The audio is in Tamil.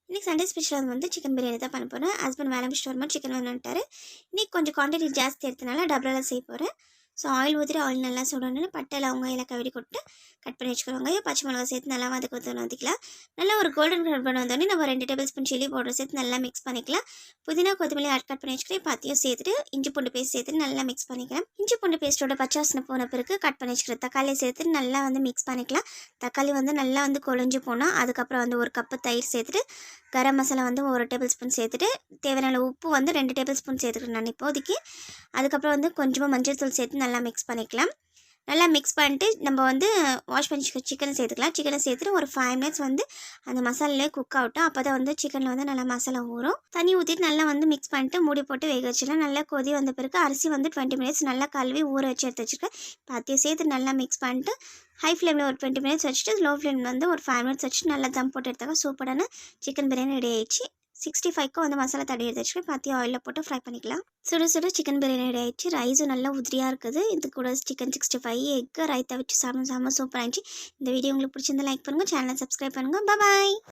இன்றைக்கி சண்டே ஸ்பெஷல் வந்து சிக்கன் பிரியாணி தான் பண்ண போகிறேன். ஹஸ்பண்ட் வேலை முடிச்சுட்டு வரும்போது சிக்கன் வேணும்ட்டாரு. இன்றைக்கி கொஞ்சம் குவான்டிட்டி ஜாஸ்தி எடுத்தனால டபுளாக செய்ய போகிறேன். ஸோ ஆயில் ஊற்றிட்டு ஆயில் நல்லா சுடணுன்னு பட்டை லவங்கம் ஏலக்காய் வெடி கொட்டு கட் பண்ணி வச்சுக்கிறோங்க. பச்சை மிளகா சேர்த்து நல்லா வதக்கலாம். நல்லா ஒரு கோல்டன் ப்ரௌன் பண்ண வந்தோடனே நம்ம 2 டேபிள் ஸ்பூன் சில்லி பவுடர் சேர்த்து நல்லா மிக்ஸ் பண்ணிக்கலாம். புதினா கொத்தமல்லி கட் பண்ணி வச்சுக்கிறேன். பத்தியும் சேர்த்துட்டு இஞ்சி பூண்டு பேஸ்ட் சேர்த்து நல்லா மிக்ஸ் பண்ணிக்கலாம். இஞ்சி பூண்டு பேஸ்ட்டோட பச்சை வாசனை போன பிறகு கட் பண்ணி வச்சுக்கிறேன். தக்காளி சேர்த்து நல்லா வந்து மிக்ஸ் பண்ணிக்கலாம். தக்காளி வந்து நல்லா வந்து கொழிஞ்சு போனால் அதுக்கப்புறம் வந்து ஒரு கப்பு தயிர் சேர்த்துட்டு கரம் மசாலா வந்து 1 டேபிள் ஸ்பூன் சேர்த்துட்டு தேவையான உப்பு வந்து 2 டேபிள் ஸ்பூன் சேர்த்துக்கிறேன் நான் இப்போதைக்கு. அதுக்கப்புறம் வந்து கொஞ்சமாக மஞ்சள் தூள் சேர்த்து நல்லா மிக்ஸ் பண்ணிக்கலாம். நல்லா மிக்ஸ் பண்ணிட்டு நம்ம வந்து வாஷ் பண்ணி சிக்கனை சேர்த்துக்கலாம். சிக்கனை சேர்த்துட்டு ஒரு 5 மினிட்ஸ் வந்து அந்த மசாலாலே குக் ஆகட்டும். அப்போ தான் வந்து சிக்கனில் வந்து நல்லா மசாலா ஊறும். தண்ணி ஊற்றிட்டு நல்லா வந்து மிக்ஸ் பண்ணிட்டு மூடி போட்டு வேக வச்சிடலாம். நல்லா கொதி வந்த பிறகு அரிசி வந்து 20 மினிட்ஸ் நல்லா கழுவி ஊற வச்சு எடுத்து வச்சுருக்கேன். அதையும் சேர்த்து நல்லா மிக்ஸ் பண்ணிட்டு ஹை ஃப்ளேமில் ஒரு 20 மினிட்ஸ் வச்சுட்டு லோ ஃப்ளேமில் வந்து ஒரு 5 மினிட்ஸ் வச்சுட்டு நல்லா தம் போட்டு எடுத்தாக்க சூப்பரான சிக்கன் பிரியாணி ரெடி ஆயிடுச்சு. 65க்கும் வந்து மசாலா தடவி எடுத்து வச்சுக்கேன். பார்த்தியும் ஆயிலில் போட்டு ஃப்ரை பண்ணிக்கலாம். சுட சுட சிக்கன் பிரியாணி ரெடி ஆயிடுச்சு. ரைஸும் நல்லா உதிரியாக இருக்குது. இது கூட சிக்கன் 65 எக்கு ரைத்தா வச்சு சாப்பிட சூப்பராக இருந்துச்சு. இந்த வீடியோ உங்களுக்கு பிடிச்சிருந்தா லைக் பண்ணுங்கள், சேனலை சப்ஸ்கிரைப் பண்ணுங்கள். பாய்.